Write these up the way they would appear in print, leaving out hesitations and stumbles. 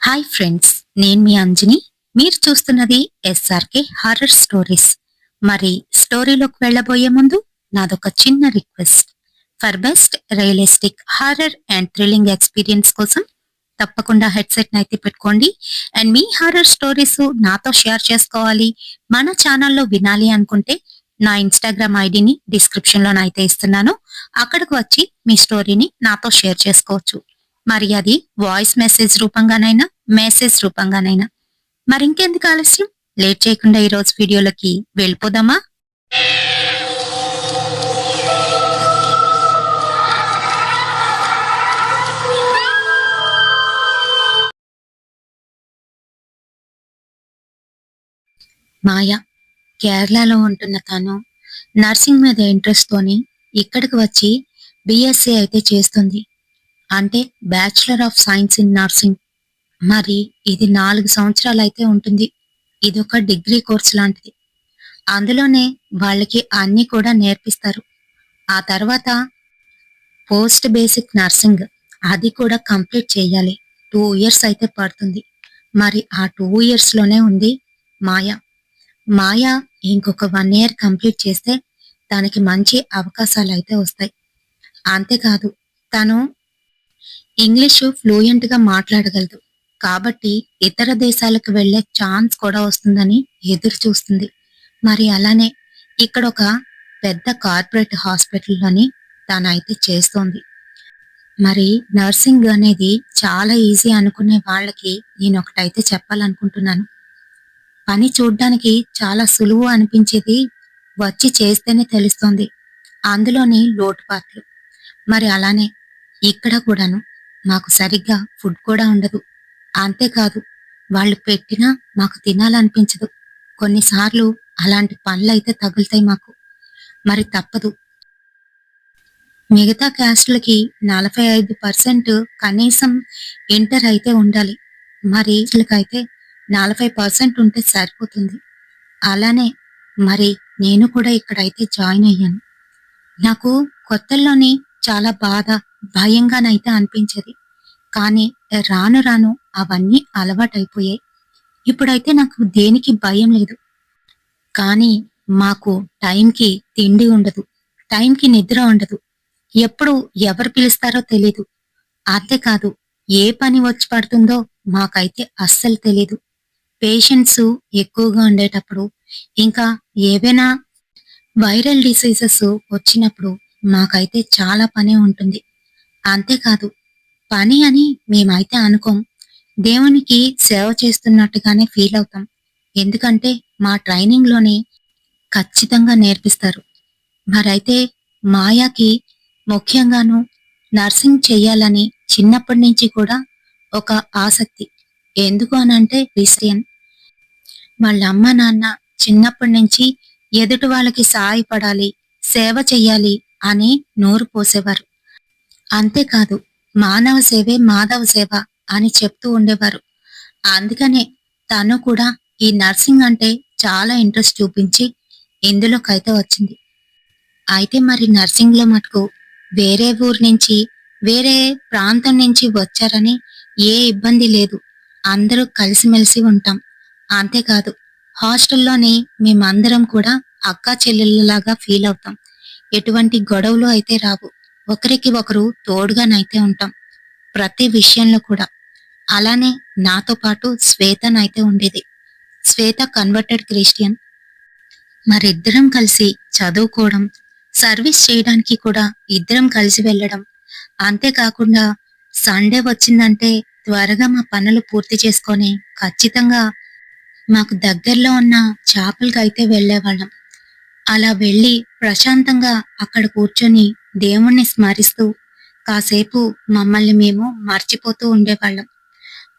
Hi friends, నేను మీ అంజని. మీరు చూస్తున్నది ఎస్ఆర్కే హారర్ స్టోరీస్. మరి స్టోరీలోకి వెళ్ళబోయే ముందు నాదొక చిన్న request. For best realistic horror and thrilling experience కోసం తప్పకుండా హెడ్సెట్ అయితే పెట్టుకోండి. అండ్ మీ హారర్ స్టోరీస్ నాతో షేర్ చేసుకోవాలి, మన ఛానల్లో వినాలి అనుకుంటే నా ఇన్స్టాగ్రామ్ ఐడిని డిస్క్రిప్షన్ లోనైతే ఇస్తున్నాను. అక్కడికి వచ్చి మీ స్టోరీని నాతో షేర్ చేసుకోవచ్చు. మరి అది వాయిస్ మెసేజ్ రూపంగానైనా, మెసేజ్ రూపంగానైనా. మరి ఇంకెందుకు ఆలస్యం, లేట్ చేయకుండా ఈ రోజు వీడియోలోకి వెళ్ళిపోదామా? మాయ కేరళలో ఉంటున్న తను నర్సింగ్ మీద ఇంట్రెస్ట్ తోని ఇక్కడికి వచ్చి బిఎస్సి అయితే చేస్తుంది. అంటే bachelor of science in nursing. మరి ఇది 4 సంవత్సరాలు అయితే ఉంటుంది. ఇది ఒక డిగ్రీ కోర్స్ లాంటిది. అందులోనే వాళ్ళకి అన్ని కూడా నేర్పిస్తారు. ఆ తర్వాత పోస్ట్ బేసిక్ నర్సింగ్, అది కూడా కంప్లీట్ చేయాలి. 2 ఇయర్స్ అయితే పడుతుంది. మరి ఆ 2 ఇయర్స్ లోనే ఉంది మాయ. మాయ ఇంకొక 1 ఇయర్ కంప్లీట్ చేస్తే తనకి మంచి అవకాశాలు అయితే వస్తాయి. అంతేకాదు, తను ఇంగ్లీషు ఫ్లూయెంట్ గా మాట్లాడగలదు. కాబట్టి ఇతర దేశాలకు వెళ్లే ఛాన్స్ కూడా వస్తుందని ఎదురు చూస్తుంది. మరి అలానే ఇక్కడ ఒక పెద్ద కార్పొరేట్ హాస్పిటల్లోని తనైతే చేస్తోంది. మరి నర్సింగ్ అనేది చాలా ఈజీ అనుకునే వాళ్ళకి నేను ఒకటైతే చెప్పాలనుకుంటున్నాను. పని చూడ్డానికి చాలా సులువు అనిపించేది వచ్చి చేస్తేనే తెలుస్తోంది అందులోని లోటుపాట్లు. మరి అలానే ఇక్కడ కూడాను మాకు సరిగ్గా ఫుడ్ కూడా ఉండదు. అంతేకాదు, వాళ్ళు పెట్టినా మాకు తినాలనిపించదు. కొన్నిసార్లు అలాంటి పనులైతే తగులుతాయి మాకు. మరి తప్పదు. మిగతా క్యాస్ట్లకి 45% కనీసం ఇంటర్ అయితే ఉండాలి. మరి వీళ్ళకైతే 40% ఉంటే సరిపోతుంది. అలానే మరి నేను కూడా ఇక్కడైతే జాయిన్ అయ్యాను. నాకు కొత్తల్లోని చాలా బాధ, భయంగానైతే అనిపించేది. కానీ రాను రాను అవన్నీ అలవాటైపోయాయి. ఇప్పుడైతే నాకు దేనికి భయం లేదు. కానీ మాకు టైంకి తిండి ఉండదు, టైంకి నిద్ర ఉండదు. ఎప్పుడు ఎవరు పిలుస్తారో తెలీదు. అంతేకాదు, ఏ పని వచ్చి పడుతుందో మాకైతే అస్సలు తెలీదు. పేషెంట్స్ ఎక్కువగా ఉండేటప్పుడు, ఇంకా ఏవైనా వైరల్ డిసీజెస్ వచ్చినప్పుడు మాకైతే చాలా పని ఉంటుంది. అంతేకాదు, పని అని మేమైతే అనుకోం. దేవునికి సేవ చేస్తున్నట్టుగానే ఫీల్ అవుతాం. ఎందుకంటే మా ట్రైనింగ్ లోనే ఖచ్చితంగా నేర్పిస్తారు. మరైతే మాయాకి ముఖ్యంగాను నర్సింగ్ చెయ్యాలని చిన్నప్పటి నుంచి కూడా ఒక ఆసక్తి. ఎందుకు అనంటే క్రిస్టియన్. వాళ్ళ అమ్మ నాన్న చిన్నప్పటి నుంచి ఎదుటి వాళ్ళకి సహాయపడాలి, సేవ చెయ్యాలి అని నోరు పోసేవారు. అంతేకాదు, మానవ సేవే మాధవ సేవ అని చెప్తూ ఉండేవారు. అందుకనే తను కూడా ఈ నర్సింగ్ అంటే చాలా ఇంట్రెస్ట్ చూపించి ఇందులోకైతే వచ్చింది. అయితే మరి నర్సింగ్ లో మటుకు వేరే ఊరు నుంచి, వేరే ప్రాంతం నుంచి వచ్చారని ఏ ఇబ్బంది లేదు. అందరూ కలిసిమెలిసి ఉంటాం. అంతేకాదు, హాస్టల్లోని మేమందరం కూడా అక్కా చెల్లెళ్ళలాగా ఫీల్ అవుతాం. ఎటువంటి గొడవలు అయితే రావు. ఒకరికి ఒకరు తోడుగానైతే ఉంటాం ప్రతి విషయంలో కూడా. అలానే నాతో పాటు శ్వేతనైతే ఉండేది. శ్వేత కన్వర్టెడ్ క్రిస్టియన్. మరిద్దరం కలిసి చదువుకోవడం, సర్వీస్ చేయడానికి కూడా ఇద్దరం కలిసి వెళ్ళడం. అంతేకాకుండా సండే వచ్చిందంటే త్వరగా మా పనులు పూర్తి చేసుకొని ఖచ్చితంగా మాకు దగ్గరలో ఉన్న చేపలకి అయితే వెళ్ళేవాళ్ళం. అలా వెళ్ళి ప్రశాంతంగా అక్కడ కూర్చొని దేవుణ్ణి స్మరిస్తూ కాసేపు మమ్మల్ని మేము మర్చిపోతూ ఉండేవాళ్ళం.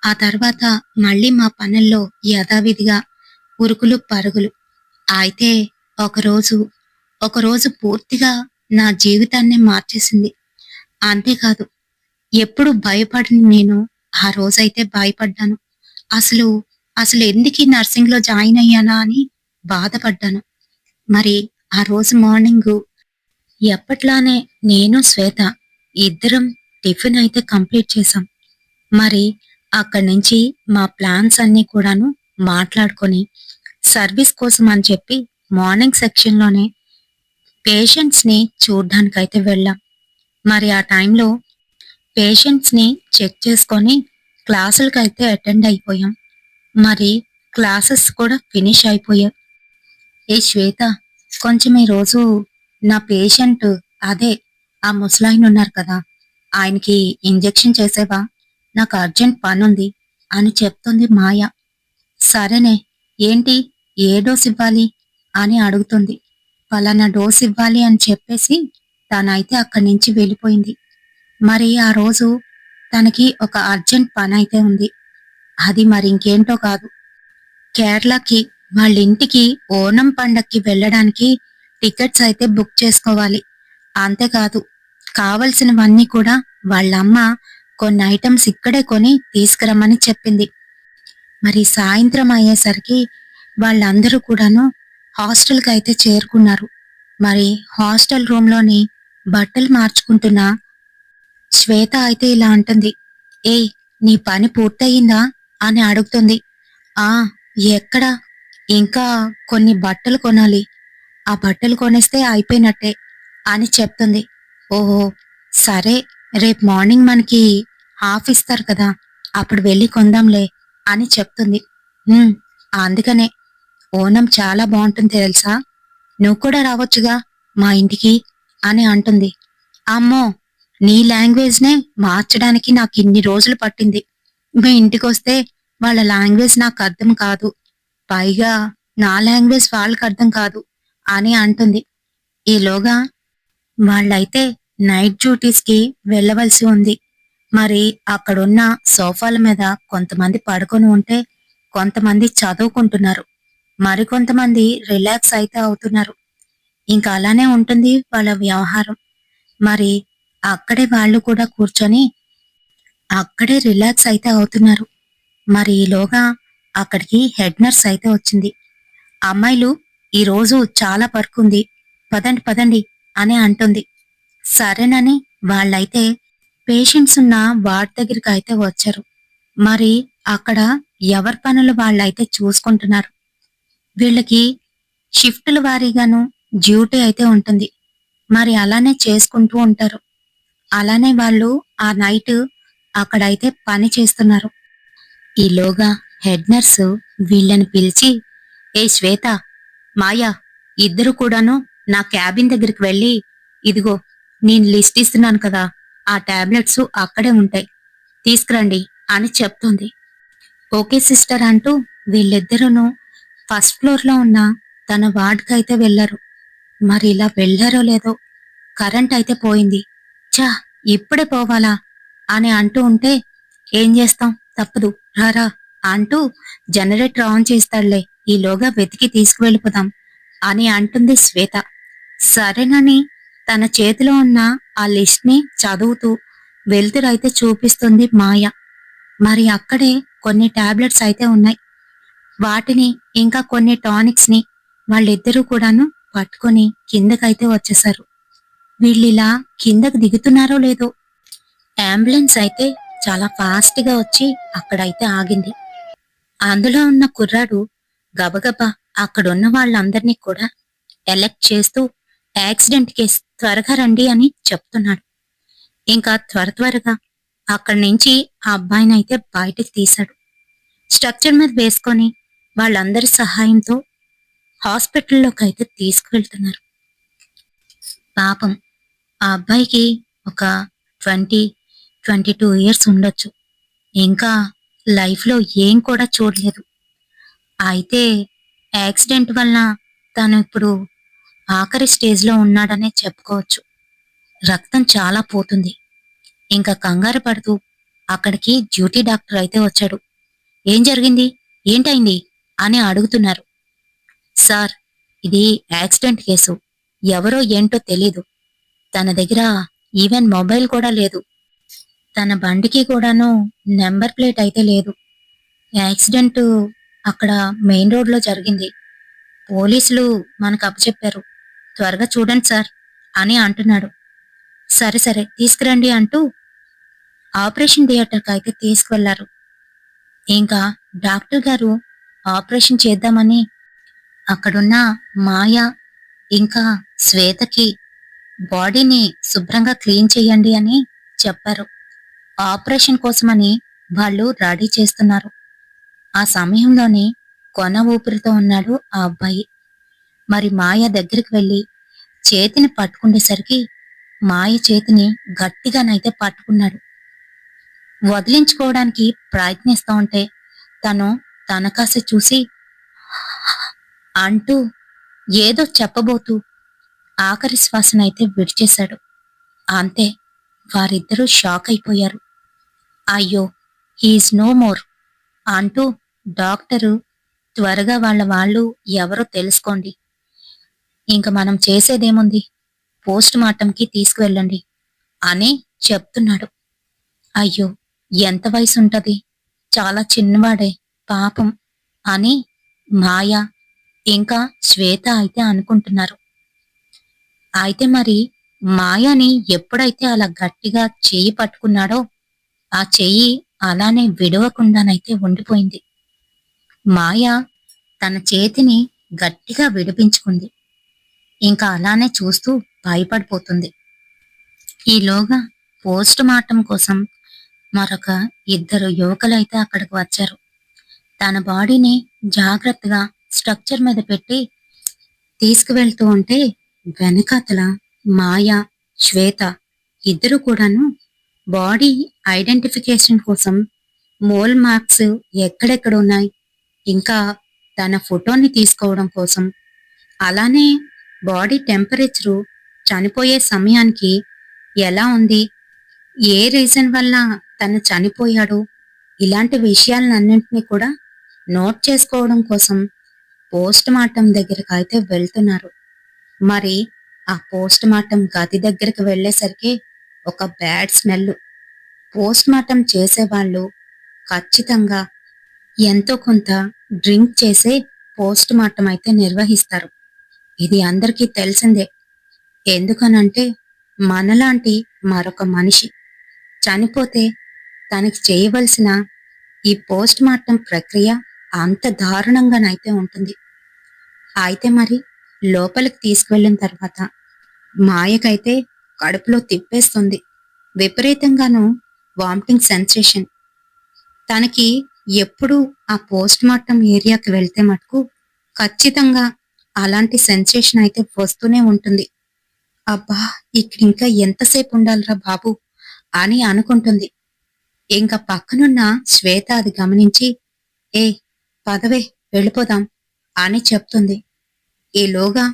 ఆ తర్వాత మళ్ళీ మా పనుల్లో యథావిధిగా ఉరుకులు పరుగులు. అయితే ఒకరోజు ఒకరోజు పూర్తిగా నా జీవితాన్ని మార్చేసింది. అంతేకాదు, ఎప్పుడు భయపడిన నేను ఆ రోజైతే భయపడ్డాను. అసలు అసలు ఎందుకు ఈ నర్సింగ్ లో జాయిన్ అయ్యానా అని బాధపడ్డాను. మరి ఆ రోజు మార్నింగ్ ఎప్పట్లానే నేను శ్వేత ఇద్దరం టిఫిన్ అయితే కంప్లీట్ చేశాం. మరి అక్కడి నుంచి మా ప్లాన్స్ అన్నీ కూడాను మాట్లాడుకొని సర్వీస్ కోసం అని చెప్పి మార్నింగ్ సెక్షన్‌లోనే పేషెంట్స్‌ని చూడ్డానికైతే వెళ్ళాం. మరి ఆ టైంలో పేషెంట్స్‌ని చెక్ చేసుకొని క్లాసులకైతే అటెండ్ అయిపోయాం. మరి క్లాసెస్ కూడా ఫినిష్ అయిపోయాయి. ఏ శ్వేత, కొంచెం ఈరోజు నా పేషెంట్, అదే ఆ ముసలాయన ఉన్నారు కదా, ఆయనకి ఇంజెక్షన్ చేసేవా? నాకు అర్జెంట్ పనుంది అని చెప్తుంది మాయ. సరేనే, ఏంటి, ఏ డోస్ ఇవ్వాలి అని అడుగుతుంది. పలానా డోస్ ఇవ్వాలి అని చెప్పేసి తనైతే అక్కడి నుంచి వెళ్ళిపోయింది. మరి ఆ రోజు తనకి ఒక అర్జెంట్ పనైతే ఉంది. అది మరి ఇంకేంటో కాదు, కేరళకి వాళ్ళింటికి ఓణం పండక్కి వెళ్ళడానికి టికెట్స్ అయితే బుక్ చేసుకోవాలి. అంతేకాదు, కావలసినవన్నీ కూడా వాళ్ళమ్మ కొన్ని ఐటమ్స్ ఇక్కడే కొని తీసుకురమ్మని చెప్పింది. మరి సాయంత్రం అయ్యేసరికి వాళ్ళందరూ కూడాను హాస్టల్‌కి అయితే చేరుకున్నారు. మరి హాస్టల్ రూమ్‌లోని బట్టలు మార్చుకుంటున్న శ్వేత అయితే ఇలా అంటుంది. "ఏయ్! నీ పని పూర్తయిందా?" అని అడుగుతుంది. "ఆ! ఎక్కడ? ఇంకా కొన్ని బట్టలు కొనాలి. ఆ బట్టలు కొనేస్తే అయిపోయినట్టే" అని చెప్తుంది. "ఓహో! సరే, రేపు మార్నింగ్ మనకి హాఫ్ ఇస్తారు కదా! అప్పుడు వెళ్లి కొందాంలే" అని చెప్తుంది. "హ్మ్. అందుకనే. ఓణం చాలా బావుంటుంది తెలుసా? నువ్వు కూడా రావచ్చుగా మా ఇంటికి" అని అంటుంది. "అమ్మో! నీ లాంగ్వేజ్‌నే మార్చడానికి నాకిన్ని రోజులు పట్టింది. మీ ఇంటికొస్తే వాళ్ళ లాంగ్వేజ్ నాకర్థం కాదు. పైగా నా లాంగ్వేజ్ వాళ్ళకర్థం కాదు" అని అంటుంది. ఈలోగా వాళ్ళైతే నైట్ డ్యూటీస్‌కి వెళ్ళవలసి ఉంది. మరి అక్కడున్న సోఫాల మీద కొంతమంది పడుకొని ఉంటే, కొంతమంది చదువుకుంటున్నారు. మరికొంతమంది రిలాక్స్ అయితే అవుతున్నారు. ఇంక అలానే ఉంటుంది వాళ్ళ వ్యవహారం. మరి అక్కడే వాళ్ళు కూడా కూర్చొని అక్కడే రిలాక్స్ అయితే అవుతున్నారు. మరి ఈలోగా అక్కడికి హెడ్ నర్స్ అయితే వచ్చింది. "అమ్మాయిలు, ఈరోజు చాలా వర్కుంది. పదండి పదండి" అని అంటుంది. సరేనని వాళ్ళైతే పేషెంట్స్ ఉన్న వార్డ్ దగ్గరికైతే వచ్చారు. మరి అక్కడ ఎవరి పనులు వాళ్ళైతే చూసుకుంటున్నారు. వీళ్ళకి షిఫ్టుల వారీగాను డ్యూటీ అయితే ఉంటుంది. మరి అలానే చేసుకుంటూ ఉంటారు. అలానే వాళ్ళు ఆ నైట్ అక్కడైతే పని చేస్తున్నారు. ఈలోగా హెడ్ నర్సు వీళ్ళని పిలిచి, "ఏ శ్వేత, మాయ, ఇద్దరు కూడాను నా క్యాబిన్ దగ్గరికి వెళ్ళి, ఇదిగో నేను లిస్ట్ ఇస్తున్నాను కదా, ఆ టాబ్లెట్స్ అక్కడే ఉంటాయి, తీసుకురండి" అని చెప్తుంది. ఓకే సిస్టర్ అంటూ వీళ్ళిద్దరూను ఫస్ట్ ఫ్లోర్‌లో ఉన్న తన వార్డ్‌కైతే వెళ్లారు. మరి ఇలా వెళ్లారో లేదో కరెంట్ అయితే పోయింది. ఛ! ఇప్పుడే పోవాలా అని అంటూ ఉంటే, "ఏం చేస్తాం, తప్పదు, రా" అంటూ జనరేటర్ ఆన్ చేస్తాడులే, ఈలోగా వెతికి తీసుకువెళ్ళిపోదాం అని అంటుంది శ్వేత. సరేనని తన చేతిలో ఉన్న ఆ లిస్ట్‌ని చదువుతూ వెలుతురైతే చూపిస్తుంది మాయ. మరి అక్కడే కొన్ని టాబ్లెట్స్ అయితే ఉన్నాయి. వాటిని ఇంకా కొన్ని టానిక్స్‌ని వాళ్ళిద్దరూ కూడాను పట్టుకొని కిందకైతే వచ్చేశారు. వీళ్ళిలా కిందకు దిగుతున్నారో లేదో అంబులెన్స్ అయితే చాలా ఫాస్ట్‌గా వచ్చి అక్కడైతే ఆగింది. అందులో ఉన్న కుర్రాడు గబగబా అక్కడున్న వాళ్ళందరినీ కూడా ఎలెక్ట్ చేస్తూ యాక్సిడెంట్ కేస్, త్వరగా రండి అని చెప్తున్నాడు. ఇంకా త్వరగా అక్కడి నుంచి ఆ అబ్బాయినైతే బయటికి తీశాడు. స్ట్రక్చర్ మీద వేసుకొని వాళ్ళందరి సహాయంతో హాస్పిటల్లోకైతే తీసుకువెళ్తున్నారు. పాపం ఆ అబ్బాయికి ఒక 20, 22 ఇయర్స్ ఉండొచ్చు. ఇంకా లైఫ్‌లో ఏం కూడా చూడలేదు. అయితే యాక్సిడెంట్ వలన తను ఇప్పుడు ఆఖరి స్టేజ్‌లో ఉన్నాడనే చెప్పుకోవచ్చు. రక్తం చాలా పోతుంది. ఇంకా కంగారు పడుతూ అక్కడికి డ్యూటీ డాక్టర్ అయితే వచ్చాడు. "ఏం జరిగింది? ఏంటయింది?" అని అడుగుతున్నారు. "సార్, ఇది యాక్సిడెంట్ కేసు. ఎవరో ఏంటో తెలీదు. తన దగ్గర ఈవెన్ మొబైల్ కూడా లేదు. తన బండికి కూడాను నంబర్ ప్లేట్ అయితే లేదు. యాక్సిడెంట్ అక్కడ మెయిన్ రోడ్‌లో జరిగింది. పోలీసులు మనకు అప్పచెప్పారు. త్వరగా చూడండి సార్" అని అంటున్నాడు. సరే తీసుకురండి అంటూ ఆపరేషన్ థియేటర్‌కి అయితే తీసుకువెళ్లారు. ఇంకా డాక్టర్ గారు ఆపరేషన్ చేద్దామని అక్కడున్న మాయ ఇంకా శ్వేతకి బాడీని శుభ్రంగా క్లీన్ చేయండి అని చెప్పారు. ఆపరేషన్ కోసమని వాళ్ళు రెడీ చేస్తున్నారు. ఆ సమయంలోనే కొన ఊపిరితో ఉన్నాడు ఆ అబ్బాయి. మరి మాయ దగ్గరికి వెళ్లి చేతిని పట్టుకుండేసరికి మాయ చేతిని గట్టిగానైతే పట్టుకున్నాడు. వదిలించుకోవడానికి ప్రయత్నిస్తా ఉంటే తను తనకాసి చూసి అంటూ ఏదో చెప్పబోతూ ఆఖరి శ్వాసనైతే విడిచేశాడు. అంతే, వారిద్దరూ షాక్ అయిపోయారు. అయ్యో, హీఈస్ నో మోర్ అంటూ డాక్టరు త్వరగా వాళ్ళు ఎవరో తెలుసుకోండి. ఇంక మనం చేసేదేముంది, పోస్ట్ మార్టంకి తీసుకువెళ్ళండి అని చెప్తున్నాడు. అయ్యో, ఎంత వయసుంటది, చాలా చిన్నవాడే పాపం అని మాయ ఇంకా శ్వేత అయితే అనుకుంటున్నారు. అయితే మరి మాయని ఎప్పుడైతే అలా గట్టిగా చెయ్యి పట్టుకున్నాడో ఆ చెయ్యి అలానే విడవకుండానైతే ఉండిపోయింది. మాయ తన చేతిని గట్టిగా విడిపించుకుంది. ఇంకా అలానే చూస్తూ భయపడిపోతుంది. ఈలోగా పోస్ట్ మార్టం కోసం మరొక ఇద్దరు యువకులైతే అక్కడికి వచ్చారు. తన బాడీని జాగ్రత్తగా స్ట్రక్చర్ మీద పెట్టి తీసుకువెళ్తూ ఉంటే వెనకాతల మాయ, శ్వేత ఇద్దరు కూడాను బాడీ ఐడెంటిఫికేషన్ కోసం మోల్ మార్క్స్ ఎక్కడెక్కడ ఉన్నాయి, ఇంకా తన ఫోటోని తీసుకోవడం కోసం, అలానే బాడీ టెంపరేచరు చనిపోయే సమయానికి ఎలా ఉంది, ఏ రీజన్ వల్ల తను చనిపోయాడు, ఇలాంటి విషయాలన్నింటినీ కూడా నోట్ చేసుకోవడం కోసం పోస్ట్ మార్టం దగ్గరకు అయితే వెళ్తున్నారు. మరి ఆ పోస్ట్ మార్టం గది దగ్గరికి వెళ్ళేసరికి ఒక బ్యాడ్ స్మెల్. పోస్ట్ మార్టం చేసేవాళ్ళు ఖచ్చితంగా ఎంతో కొంత డ్రింక్ చేసే పోస్ట్ మార్టం అయితే నిర్వహిస్తారు. ఇది అందరికీ తెలిసిందే. ఎందుకనంటే మనలాంటి మరొక మనిషి చనిపోతే తనకి చేయవలసిన ఈ పోస్ట్ మార్టం ప్రక్రియ అంత దారుణంగానైతే ఉంటుంది. అయితే మరి లోపలికి తీసుకువెళ్ళిన తర్వాత మాయకైతే కడుపులో తిప్పేస్తుంది. విపరీతంగాను వామిటింగ్ సెన్సేషన్. తనకి ఎప్పుడు ఆ పోస్ట్ మార్టం ఏరియాకి వెళ్తే మటుకు ఖచ్చితంగా అలాంటి సెన్సేషన్ అయితే వస్తూనే ఉంటుంది. అబ్బా, ఇక్కడ ఇంకా ఎంతసేపు ఉండాలిరా బాబు అని అనుకుంటుంది. ఇంకా పక్కనున్న శ్వేత అది గమనించి, ఏ పదవే వెళ్ళిపోదాం అని చెప్తుంది. ఈలోగా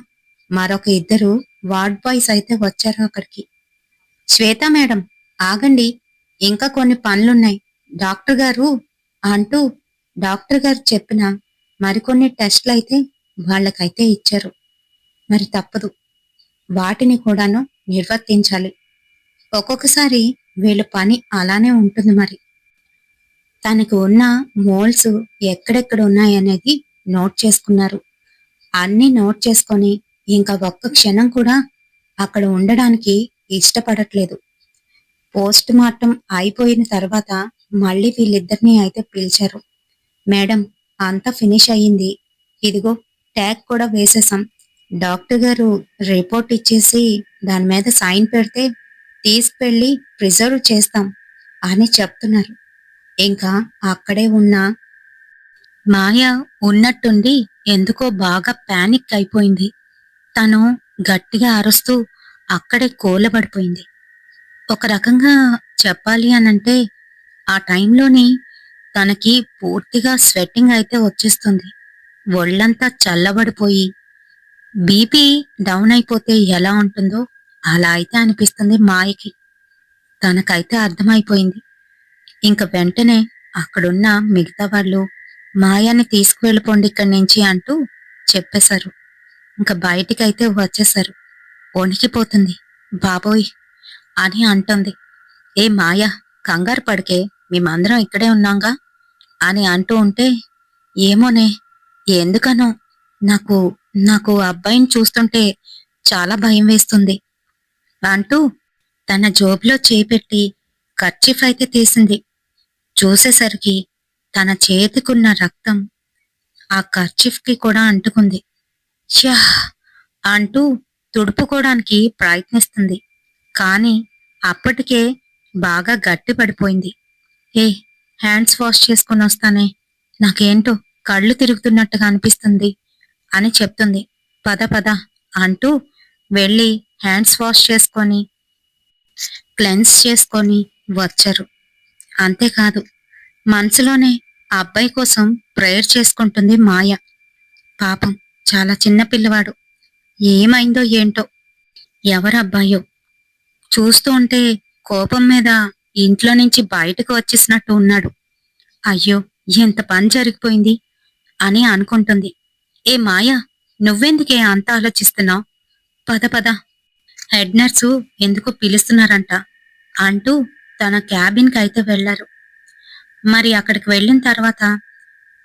మరొక ఇద్దరు వార్డ్ బాయ్స్ అయితే వచ్చారు అక్కడికి. శ్వేత మేడం, ఆగండి, ఇంకా కొన్ని పనులున్నాయి డాక్టర్ గారు అంటూ డాక్టర్ గారు చెప్పిన మరికొన్ని టెస్ట్లు అయితే వాళ్ళకైతే ఇచ్చారు. మరి తప్పదు, వాటిని కూడాను నిర్వర్తించాలి. ఒక్కొక్కసారి వీళ్ళ పని అలానే ఉంటుంది. మరి తనకు ఉన్న మోల్స్ ఎక్కడెక్కడ ఉన్నాయనేది నోట్ చేసుకున్నారు. అన్ని నోట్ చేసుకొని ఇంకా ఒక్క క్షణం కూడా అక్కడ ఉండడానికి ఇష్టపడట్లేదు. పోస్ట్ మార్టం అయిపోయిన తర్వాత మళ్ళీ వీళ్ళిద్దరినీ అయితే పిలిచారు. మేడం, అంతా ఫినిష్ అయ్యింది, ఇదిగో ట్యాగ్ కూడా వేసేసాం. డాక్టర్ గారు రిపోర్ట్ ఇచ్చేసి దాని మీద సైన్ పెడితే తీసుకెళ్ళి ప్రిజర్వ్ చేస్తాం అని చెప్తున్నారు. ఇంకా అక్కడే ఉన్న మాయ ఉన్నట్టుండి ఎందుకో బాగా పానిక్ అయిపోయింది. తను గట్టిగా అరుస్తూ అక్కడే కూలబడిపోయింది. ఒక రకంగా చెప్పాలి అనంటే ఆ టైంలోని తనకి పూర్తిగా స్వెట్టింగ్ అయితే వచ్చేస్తుంది. ఒళ్ళంతా చల్లబడిపోయి బీపీ డౌన్ అయిపోతే ఎలా ఉంటుందో అలా అయితే అనిపిస్తుంది మాయకి. తనకైతే అర్థమైపోయింది. ఇంక వెంటనే అక్కడున్న మిగతా వాళ్ళు మాయాని తీసుకువెళ్ళిపోండి ఇక్కడి నుంచి అంటూ చెప్పేశారు. ఇంక బయటికైతే వచ్చేశారు. వణికిపోతుంది. బాబోయ్ అని అంటుంది. ఏ మాయా, కంగారు పడికే, మేమందరం ఇక్కడే ఉన్నాంగా అని అంటూ ఉంటే, ఏమోనే, ఎందుకనో నాకు నాకు అబ్బాయిని చూస్తుంటే చాలా భయం వేస్తుంది అంటూ తన జోబులో చేయి పెట్టి కర్చీఫ్ అయితే తీసింది. చూసేసరికి తన చేతికున్న రక్తం ఆ కర్చీఫ్‌కి కూడా అంటుకుంది. ఛ్యా! అంటూ తుడుపుకోడానికి ప్రయత్నిస్తుంది. కానీ అప్పటికే బాగా గట్టి పడిపోయింది. ఏ హ్యాండ్స్ వాష్ చేసుకొనొస్తానే. నాకేంటో కళ్ళు తిరుగుతున్నట్టుగా అనిపిస్తుంది అని చెప్తుంది. పద పద అంటూ వెళ్ళి హ్యాండ్స్ వాష్ చేసుకొని, క్లెన్స్ చేసుకొని వచ్చారు. అంతేకాదు మనసులోనే ఆ అబ్బాయి కోసం ప్రేయర్ చేసుకుంటుంది మాయ. పాపం చాలా చిన్న పిల్లవాడు. ఏమైందో ఏంటో? ఎవరబ్బాయో? చూస్తూ ఉంటే కోపం మీద ఇంట్లో నుంచి బయటకు వచ్చేసినట్టు ఉన్నాడు. అయ్యో! ఎంత పని జరిగిపోయింది అని అనుకుంటుంది. ఏ మాయా, నువ్వెందుకే అంత ఆలోచిస్తున్నావు? పద పద, హెడ్ నర్సు ఎందుకో పిలుస్తున్నారంట అంటూ తన క్యాబిన్‌కి అయితే వెళ్లారు. మరి అక్కడికి వెళ్ళిన తర్వాత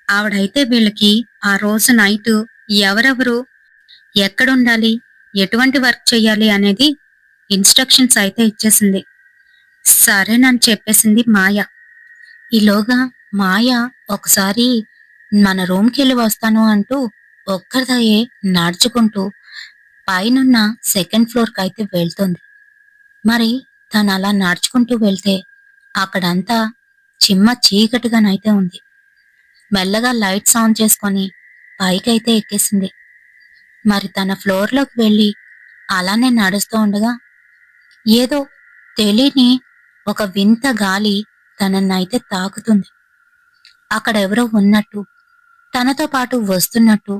ఆవిడైతే వీళ్ళకి ఆ రోజు నైటు ఎవరెవరు ఎక్కడుండాలి, ఎటువంటి వర్క్ చెయ్యాలి అనేది ఇన్‌స్ట్రక్షన్స్ అయితే ఇచ్చేసింది. సరేనని చెప్పేసింది మాయ. ఈలోగా మాయ ఒకసారి మన రూమ్‌కెళ్ళి వస్తాను అంటూ ఒక్కదాయే నడుచుకుంటూ పైనున్న సెకండ్ ఫ్లోర్‌కైతే వెళ్తుంది. మరి తనలా నడుచుకుంటూ వెళ్తే అక్కడంతా చిమ్మ చీకటిగానైతే ఉంది. మెల్లగా లైట్స్ ఆన్ చేసుకొని పైకైతే ఎక్కేసింది. మరి తన ఫ్లోర్‌లోకి వెళ్ళి అలానే నడుస్తూ ఉండగా ఏదో తెలియని ఒక వింత గాలి తననైతే తాకుతుంది. అక్కడెవరో ఉన్నట్టు, తనతో పాటు వస్తున్నట్టు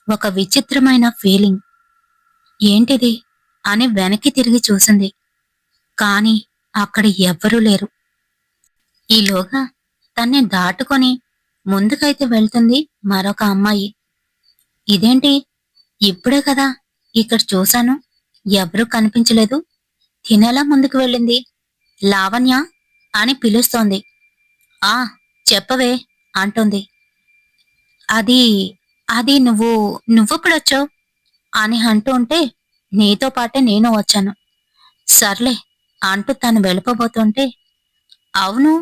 ఒక విచిత్రమైన ఫీలింగ్. ఏంటిది అని వెనక్కి తిరిగి చూసింది. కాని అక్కడ ఎవ్వరూ లేరు. ఈలోగా తన్ని దాటుకొని ముందుకైతే వెళ్తుంది మరొక అమ్మాయి. ఇదేంటి, ఇప్పుడే కదా ఇక్కడ చూశాను, ఎవరూ కనిపించలేదు, తినేలా ముందుకు వెళ్ళింది. లావణ్య అని పిలుస్తోంది. ఆ చెప్పవే అంటుంది. అది అది నువ్వెప్పుడొచ్చావు అని అంటూ ఉంటే నీతో పాటే నేను వచ్చాను. సర్లే అంటూ తను వెళ్ళిపోబోతుంటే, అవును,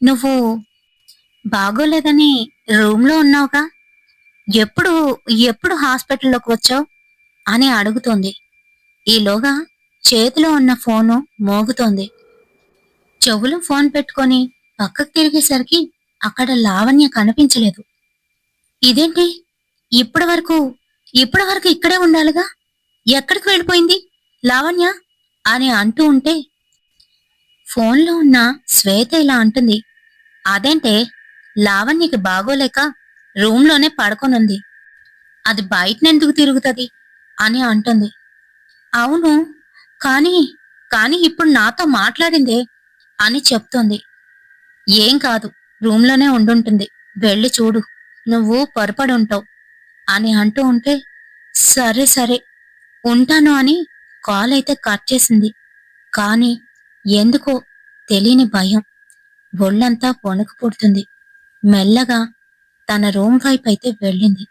నువ్వు బాగోలేదని రూమ్లో ఉన్నావుగా, ఎప్పుడు ఎప్పుడు హాస్పిటల్లోకి వచ్చావు అని అడుగుతోంది. ఈలోగా చేతిలో ఉన్న ఫోను మోగుతోంది. చెవులో ఫోన్ పెట్టుకొని పక్కకు తిరిగేసరికి అక్కడ లావణ్య కనిపించలేదు. ఇదేంటి, ఇప్పటి వరకు ఇప్పటి వరకు ఇక్కడే ఉండాలిగా, ఎక్కడికి వెళ్ళిపోయింది లావణ్య అని అంటూ ఉంటే ఫోన్లో ఉన్న శ్వేత ఇలా అంటుంది. అదేంటే, లావణ్యకి బాగోలేక రూంలోనే పడుకొనుంది, అది బయటనెందుకు తిరుగుతుంది అని అంటుంది. అవును, కానీ కానీ ఇప్పుడు నాతో మాట్లాడిందే అని చెప్తోంది. ఏం కాదు, రూంలోనే ఉండుంటుంది, వెళ్ళి చూడు, నువ్వు పొరపడి ఉంటావు అని అంటూ ఉంటే సరే సరే ఉంటాను అని కాల్ అయితే కట్ చేసింది. కానీ ఎందుకో తెలియని భయం, ఒళ్ళంతా వణుకు పుడుతుంది. మెల్లగా తన రూమ్ వైపు అయితే వెళ్ళింది.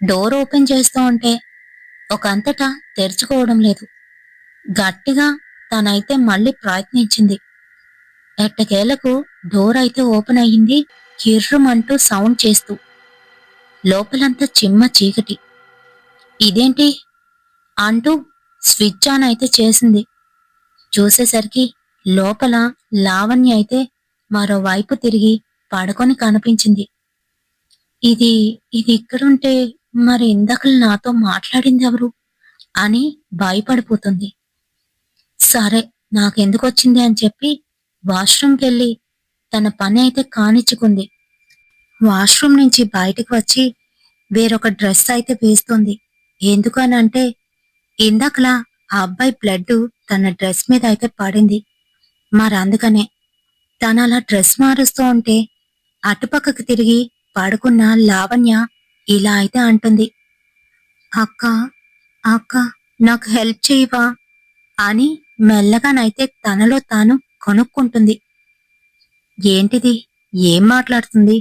డోర్ ఓపెన్ చేస్తూ ఉంటే ఒకంతటా తెరుచుకోవడం లేదు. గట్టిగా తనైతే మళ్ళీ ప్రయత్నించింది. ఎట్టకేలకు డోర్ అయితే ఓపెన్ అయ్యింది, కిర్రుమంటూ సౌండ్ చేస్తూ. లోపలంతా చిమ్మ చీకటి. ఇదేంటి అంటూ స్విచ్ ఆన్ అయితే చేసింది. చూసేసరికి లోపల లావణ్య అయితే మరోవైపు తిరిగి పడుకొని కనిపించింది. ఇది ఇది ఇక్కడుంటే మరి ఇందాకలు నాతో మాట్లాడిందెవరు అని భయపడిపోతుంది. సరే, నాకెందుకొచ్చింది అని చెప్పి వాష్రూమ్‌కెళ్ళి తన పని అయితే కానిచ్చుకుంది. వాష్రూమ్ నుంచి బయటకు వచ్చి వేరొక డ్రెస్ అయితే వేస్తుంది. ఎందుకనంటే ఇందాకలా ఆ అబ్బాయి బ్లడ్ తన డ్రెస్ మీద అయితే పడింది. మరందుకనే తనలా డ్రెస్ మారుస్తూ ఉంటే అటుపక్కకు తిరిగి పడుకున్న లావణ్య ఇలా అయితే అంటుంది. అక్క అక్క, నాకు హెల్ప్ చేయవా అని మెల్లగానైతే తనలో తాను కొనుక్కుంటుంది. ఏంటిది, ఏం మాట్లాడుతుంది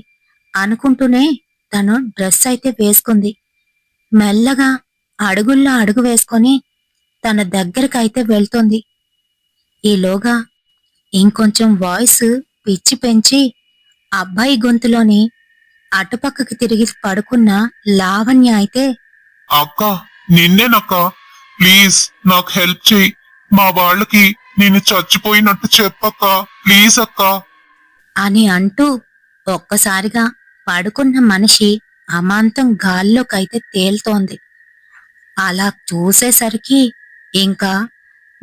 అనుకుంటూనే తను డ్రెస్ అయితే వేసుకుంది. మెల్లగా అడుగుల్లో అడుగు వేసుకొని తన దగ్గరకైతే వెళ్తోంది. ఈలోగా ఇంకొంచెం వాయిస్ పిచ్చి పెంచి అబ్బాయి గొంతులోని అటుపక్కకి తిరిగి పడుకున్న లావణ్య అయితే అక్క, నిన్నేనక్క. ప్లీజ్ నాకు హెల్ప్ చెయ్యి. మా వాళ్ళకి నేను చచ్చిపోయినట్టు చెప్పక్క. ప్లీజ్ అక్క. అని అంటూ ఒక్కసారిగా పడుకున్న మనిషి అమాంతం గాల్లోకైతే తేలుతోంది. అలా చూసేసరికి ఇంకా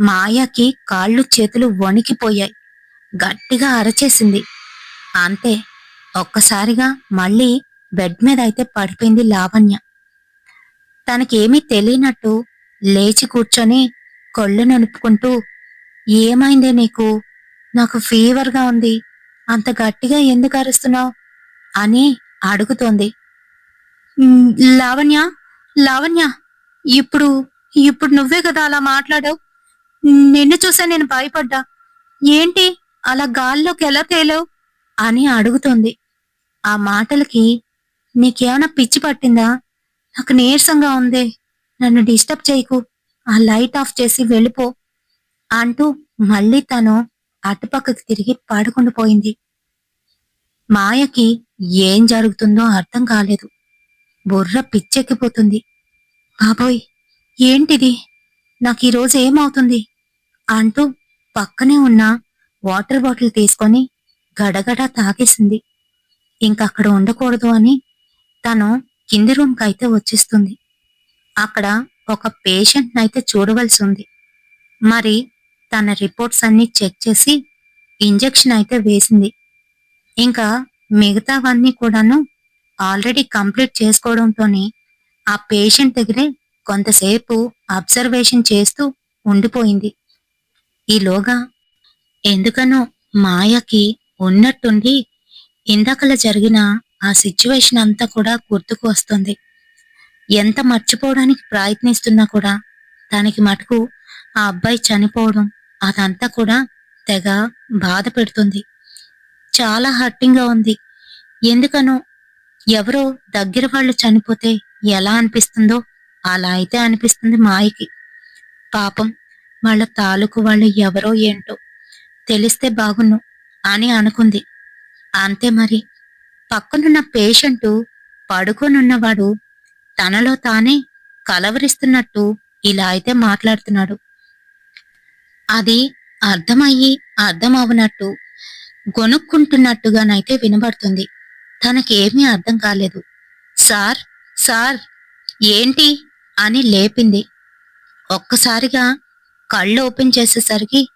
మాయకి కాళ్ళు చేతులు వణికిపోయాయి. గట్టిగా అరచేసింది. అంతే, ఒక్కసారిగా మళ్ళీ బెడ్ మీద అయితే పడిపోయింది లావణ్య. తనకేమీ తెలియనట్టు లేచి కూర్చొని కళ్ళు నలుపుకుంటూ, ఏమైందే నీకు? నాకు ఫీవర్గా ఉంది. అంత గట్టిగా ఎందుకు అరుస్తున్నావు అని అడుగుతోంది. "ఉమ్, లావణ్య లావణ్య ఇప్పుడు ఇప్పుడు నువ్వే కదా అలా మాట్లాడావు. నిన్ను చూసా నేను భయపడ్డా. ఏంటి అలా గాల్లోకి ఎలా తేలావు అని అడుగుతోంది. ఆ మాటలకి, నీకేమైనా పిచ్చి పట్టిందా? నాకు నీరసంగా ఉందే. నన్ను డిస్టర్బ్ చేయకు. ఆ లైట్ ఆఫ్ చేసి వెళ్ళిపో అంటూ మళ్ళీ తను అటుపక్కకి తిరిగి పడుకుండిపోయింది. మాయకి ఏం జరుగుతుందో అర్థం కాలేదు. బుర్ర పిచ్చెక్కిపోతుంది. బాబోయ్, ఏంటిది? నాకు ఈరోజు ఏమవుతుంది అంటూ పక్కనే ఉన్న వాటర్ బాటిల్ తీసుకొని గడగడా తాగేసింది. ఇంకక్కడ ఉండకూడదు అని తను కింది రూమ్ కైతే వచ్చేస్తుంది. అక్కడ ఒక పేషెంట్ నైతే చూడవలసి ఉంది. మరి తన రిపోర్ట్స్ అన్ని చెక్ చేసి ఇంజెక్షన్ అయితే వేసింది. ఇంకా మిగతావన్నీ కూడాను ఆల్రెడీ కంప్లీట్ చేసుకోవడంతోనే ఆ పేషెంట్ దగ్గరే కొంతసేపు అబ్జర్వేషన్ చేస్తూ ఉండిపోయింది. ఈలోగా ఎందుకనో మాయకి ఉన్నట్టుండి ఇందాకలా జరిగిన ఆ సిచ్యువేషన్ అంతా కూడా గుర్తుకు వస్తుంది. ఎంత మర్చిపోవడానికి ప్రయత్నిస్తున్నా కూడా దానికి మటుకు ఆ అబ్బాయి చనిపోవడం అదంతా కూడా తెగ బాధ పెడుతుంది. చాలా హర్టింగ్ గా ఉంది. ఎందుకనో ఎవరో దగ్గర వాళ్ళు చనిపోతే ఎలా అనిపిస్తుందో అలా అయితే అనిపిస్తుంది మాయకి. పాపం వాళ్ళ తాలూకు వాళ్ళు ఎవరో ఏంటో తెలిస్తే బాగున్ను అని అనుకుంది. అంతే మరి, పక్కనున్న పేషెంటు పడుకోనున్నవాడు తనలో తానే కలవరిస్తున్నట్టు ఇలా అయితే మాట్లాడుతున్నాడు. అది అర్థమయ్యి అర్థమవనట్టు గొనుక్కుంటున్నట్టుగానైతే వినబడుతుంది. తనకేమీ అర్థం కాలేదు. సార్, సార్, ఏంటి అని లేపింది. ఒక్కసారిగా కళ్ళు ఓపెన్ చేసేసరికి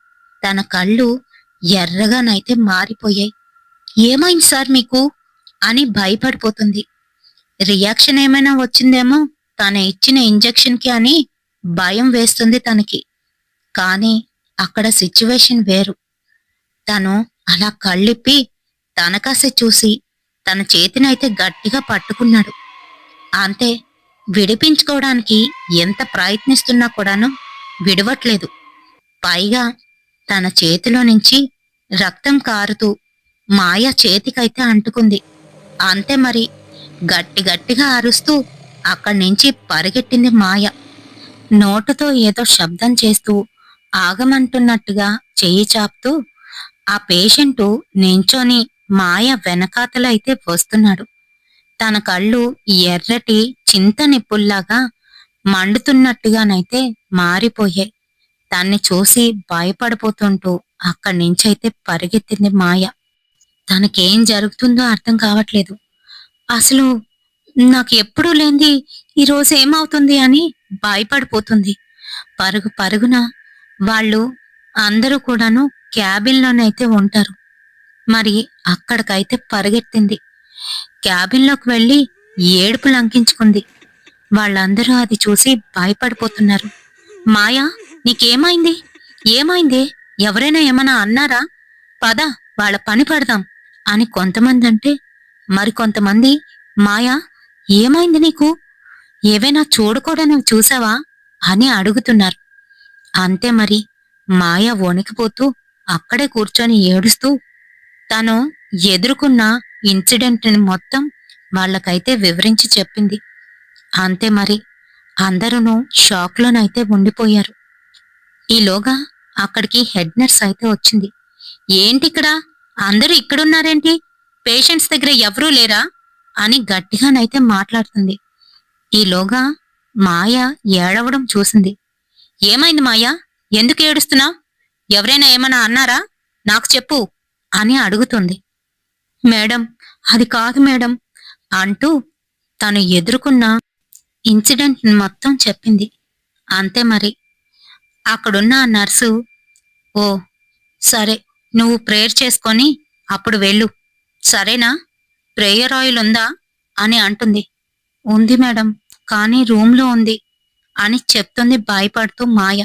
తన కళ్ళు ఎర్రగానైతే మారిపోయాయి. ఏమైంది సార్ మీకు అని భయపడిపోతుంది. రియాక్షన్ ఏమైనా వచ్చిందేమో తన ఇచ్చిన ఇంజెక్షన్ కి అని భయం వేస్తుంది తనకి. కానీ అక్కడ సిచ్యువేషన్ వేరు. తను అలా కళ్ళిప్పి తనకాసే చూసి తన చేతినైతే గట్టిగా పట్టుకున్నాడు. అంతే, విడిపించుకోవడానికి ఎంత ప్రయత్నిస్తున్నా కూడాను విడవట్లేదు. పైగా తన చేతిలో నుంచి రక్తం కారుతూ మాయ చేతికైతే అంటుకుంది. అంతే మరి, గట్టి గట్టిగా అరుస్తూ అక్కడి నుంచి పరిగెట్టింది మాయ. నోటుతో ఏదో శబ్దం చేస్తూ ఆగమంటున్నట్టుగా చెయ్యి చాపుతూ ఆ పేషెంటు నించొని మాయ వెనకాతల అయితే వస్తున్నాడు. తన కళ్ళు ఎర్రటి చింత నిప్పుల్లాగా మండుతున్నట్టుగానైతే మారిపోయాయి. దాన్ని చూసి భయపడిపోతుంటూ అక్కడి నుంచైతే పరిగెత్తింది మాయ. తనకేం జరుగుతుందో అర్థం కావట్లేదు. అసలు నాకు ఎప్పుడూ లేంది ఈరోజు ఏమవుతుంది అని భయపడిపోతుంది. పరుగు పరుగున వాళ్ళు అందరూ కూడాను క్యాబిన్లోనైతే ఉంటారు. మరి అక్కడికైతే పరిగెత్తింది. క్యాబిన్లోకి వెళ్లి ఏడుపు లంకించుకుంది. వాళ్ళందరూ అది చూసి భయపడిపోతున్నారు. మాయా, నీకేమైంది? ఏమైందే? ఎవరైనా ఏమన్నా అన్నారా? పద, వాళ్ళ పని పడదాం అని కొంతమంది అంటే, మరికొంతమంది మాయా, ఏమైంది నీకు? ఏవైనా చూడకూడనివి చూసావా అని అడుగుతున్నారు. అంతే మరి, మాయ వణికిపోతూ అక్కడే కూర్చొని ఏడుస్తూ తను ఎదుర్కొన్న ఇన్సిడెంట్ని మొత్తం వాళ్ళకైతే వివరించి చెప్పింది. అంతే మరి, అందరూ షాక్లోనైతే ఉండిపోయారు. ఈలోగా అక్కడికి హెడ్ నర్స్ అయితే వచ్చింది. ఏంటిక్కడ అందరూ ఇక్కడున్నారేంటి? పేషెంట్స్ దగ్గర ఎవరూ లేరా అని గట్టిగానైతే మాట్లాడుతుంది. ఈలోగా మాయ ఏడవడం చూసింది. ఏమైంది మాయా, ఎందుకు ఏడుస్తున్నావ్? ఎవరైనా ఏమన్నా అన్నారా? నాకు చెప్పు అని అడుగుతుంది. మేడం, అది కాదు మేడం అంటూ తను ఎదుర్కొన్న ఇన్సిడెంట్ మొత్తం చెప్పింది. అంతే మరి. అక్కడున్న ఆ నర్సు, ఓ సరే, నువ్వు ప్రేయర్ చేసుకొని అప్పుడు వెళ్ళు, సరేనా? ప్రేయర్ ఆయిల్ ఉందా అని అంటుంది. ఉంది మేడం, కానీ రూమ్లో ఉంది అని చెప్తుంది భయపడుతూ మాయ.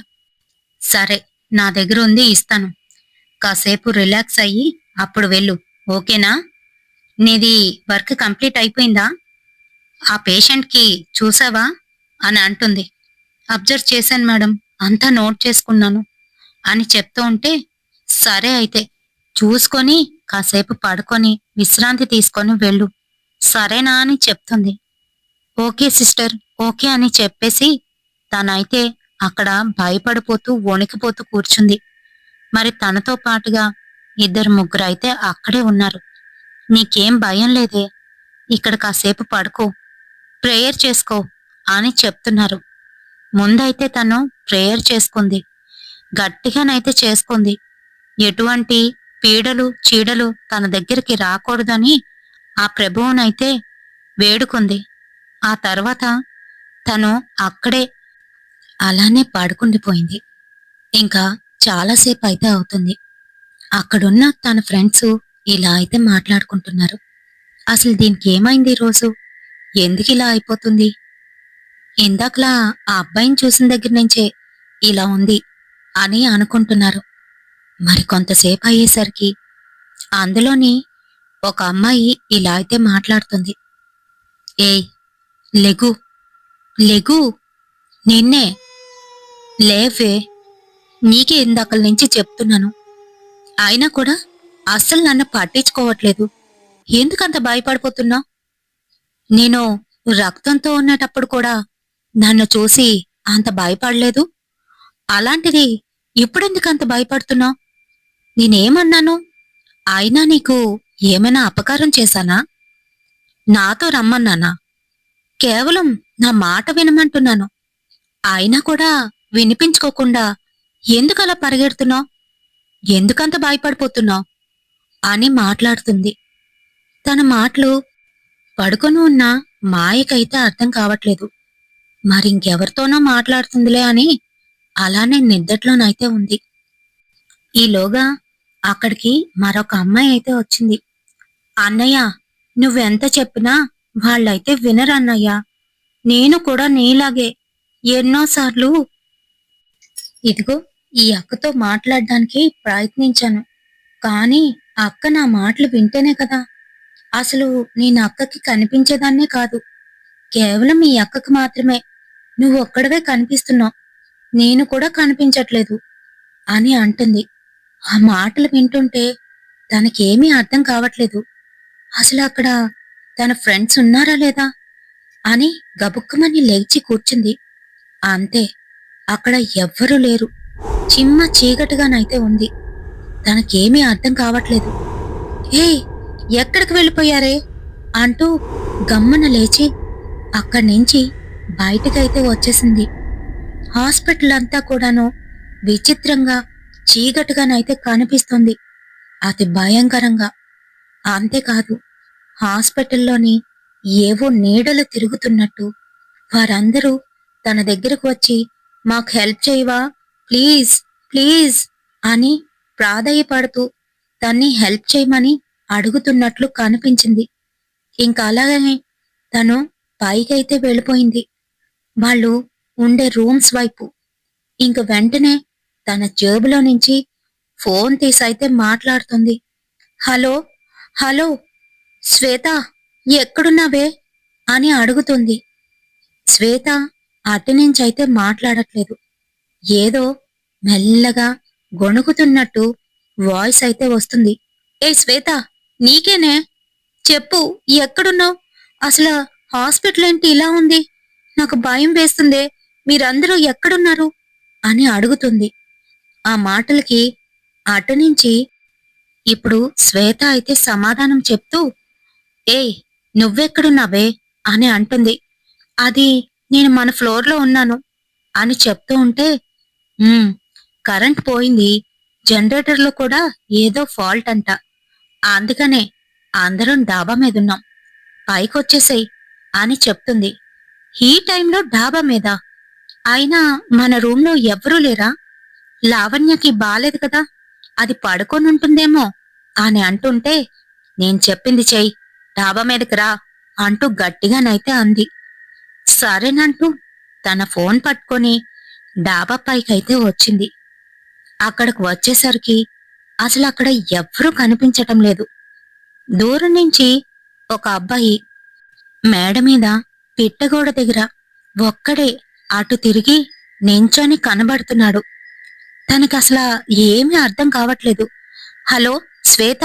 సరే, నా దగ్గర ఉంది, ఇస్తాను. కాసేపు రిలాక్స్ అయ్యి అప్పుడు వెళ్ళు, ఓకేనా? నీది వర్క్ కంప్లీట్ అయిపోయిందా? ఆ పేషెంట్కి చూసావా అని అంటుంది. అబ్జర్వ్ చేశాను మేడం, అంతా నోట్ చేసుకున్నాను అని చెప్తూ ఉంటే, సరే అయితే చూసుకొని కాసేపు పడుకొని విశ్రాంతి తీసుకొని వెళ్ళు, సరేనా అని చెప్తుంది. ఓకే సిస్టర్, ఓకే అని చెప్పేసి తనైతే అక్కడ భయపడిపోతూ వణికిపోతూ కూర్చుంది. మరి తనతో పాటుగా ఇద్దరు ముగ్గురు అయితే అక్కడే ఉన్నారు. నీకేం భయం లేదే, ఇక్కడ కాసేపు పడుకో, ప్రేయర్ చేసుకో అని చెప్తున్నారు. ముందైతే తను ప్రేయర్ చేసుకుంది, గట్టిగానైతే చేసుకుంది. ఎటువంటి పీడలు చీడలు తన దగ్గరికి రాకూడదని ఆ ప్రభువునైతే వేడుకుంది. ఆ తర్వాత తను అక్కడే అలానే పడుకుండిపోయింది. ఇంకా చాలాసేపు అయితే అవుతుంది. అక్కడున్న తన ఫ్రెండ్స్ ఇలా అయితే మాట్లాడుకుంటున్నారు. అసలు దీనికి ఏమైంది ఈరోజు, ఎందుకు ఇలా అయిపోతుంది? ఇందాకలా ఆ అబ్బాయిని చూసిన దగ్గర నుంచే ఇలా ఉంది అని అనుకుంటున్నారు. మరి కొంతసేపు అయ్యేసరికి అందులోని ఒక అమ్మాయి ఇలా అయితే మాట్లాడుతుంది. ఏయ్, లెగు, లెగు, నిన్నే, లేవే, నీకే ఇందాకల నుంచి చెప్తున్నాను. అయినా కూడా అస్సలు నన్ను పట్టించుకోవట్లేదు. ఎందుకంత భయపడిపోతున్నావు? నేను రక్తంతో ఉన్నటప్పుడు కూడా నన్ను చూసి అంత భయపడలేదు. అలాంటిది ఇప్పుడెందుకంత భయపడుతున్నావు? నేనేమన్నాను? అయినా నీకు ఏమైనా అపకారం చేశానా? నాతో రమ్మన్నానా? కేవలం నా మాట వినమంటున్నాను. అయినా కూడా వినిపించుకోకుండా ఎందుకలా పరిగెడుతున్నావు? ఎందుకంత భయపడిపోతున్నావు అని మాట్లాడుతుంది. తన మాటలు పడుకొని ఉన్న మాయకైతే అర్థం కావట్లేదు. మరింకెవరితోనో మాట్లాడుతుందిలే అని అలానే నిద్దట్లోనైతే ఉంది. ఈలోగా అక్కడికి మరొక అమ్మాయి అయితే వచ్చింది. అన్నయ్య, నువ్వెంత చెప్పినా వాళ్ళైతే వినరన్నయ్యా. నేను కూడా నీలాగే ఎన్నోసార్లు ఇదిగో ఈ అక్కతో మాట్లాడడానికి ప్రయత్నించాను. కానీ అక్క నా మాటలు వింటేనే కదా. అసలు నేను అక్కకి కనిపించేదాన్నే కాదు. కేవలం ఈ అక్కకి మాత్రమే నువ్వు ఒక్కడవే కనిపిస్తున్నావు, నేను కూడా కనిపించట్లేదు అని అంటుంది. ఆ మాటలు వింటుంటే తనకేమీ అర్థం కావట్లేదు. అసలు అక్కడ తన ఫ్రెండ్స్ ఉన్నారా లేదా అని గబుక్కుమని లేచి కూర్చుంది. అంతే, అక్కడ ఎవ్వరూ లేరు. చిమ్మ చీకటిగానైతే ఉంది. తనకేమీ అర్థం కావట్లేదు. ఏయ్, ఎక్కడికి వెళ్ళిపోయారే అంటూ గమ్మన లేచి అక్కడి నుంచి బయటకైతే వచ్చేసింది. హాస్పిటల్ అంతా కూడాను విచిత్రంగా చీకటిగానైతే కనిపిస్తుంది, అతి భయంకరంగా. అంతేకాదు, హాస్పిటల్లోని ఏవో నీడలు తిరుగుతున్నట్టు వారందరూ తన దగ్గరకు వచ్చి, మాకు హెల్ప్ చేయవా, ప్లీజ్ ప్లీజ్ అని ప్రాధేయపడుతూ తన్ని హెల్ప్ చేయమని అడుగుతున్నట్లు కనిపించింది. ఇంకా అలాగనే తను పైకైతే వెళ్ళిపోయింది, వాళ్ళు ఉండే రూమ్స్ వైపు. ఇంక వెంటనే తన జేబులో నుంచి ఫోన్ తీసైతే మాట్లాడుతుంది. హలో హలో శ్వేత, ఎక్కడున్నావే అని అడుగుతుంది. శ్వేత అటునుంచైతే మాట్లాడట్లేదు. ఏదో మెల్లగా గొణుకుతున్నట్టు వాయిస్ అయితే వస్తుంది. ఏ శ్వేత, నీకేనే, చెప్పు, ఎక్కడున్నావు? అసలు హాస్పిటల్ ఏంటి ఇలా ఉంది? నాకు భయం వేస్తుందే, మీరందరూ ఎక్కడున్నారు అని అడుగుతుంది. ఆ మాటలకి అటునుంచి ఇప్పుడు శ్వేత అయితే సమాధానం చెప్తూ, ఏయ్, నువ్వెక్కడున్నావే అని అంటుంది. అది నేను మన ఫ్లోర్లో ఉన్నాను అని చెప్తూ ఉంటే, "ఉమ్, కరెంట్ పోయింది. జనరేటర్లో కూడా ఏదో ఫాల్ట్ అంట. అందుకనే అందరం డాబా మీదున్నాం. పైకొచ్చేసేయ్" అని చెప్తుంది. ఈ టైంలో డాబా మీద అయినా మన రూంలో ఎవ్వరూ లేరా? లావణ్యకి బాలేదు కదా, అది పడుకొనుంటుందేమో అని అంటుంటే, నేను చెప్పింది చెయ్యి, డాబా మీదకి రా అంటూ గట్టిగానైతే అంది. సరేనంటూ తన ఫోన్ పట్టుకొని డాబా పైకైతే వచ్చింది. అక్కడికి వచ్చేసరికి అసలు అక్కడ ఎవ్వరూ కనిపించటం లేదు. దూరం నుంచి ఒక అబ్బాయి మేడ మీద పిట్టగోడ దగ్గర ఒక్కడే అటు తిరిగి నించొని కనబడుతున్నాడు. తనకసలా ఏమీ అర్థం కావట్లేదు. హలో శ్వేత,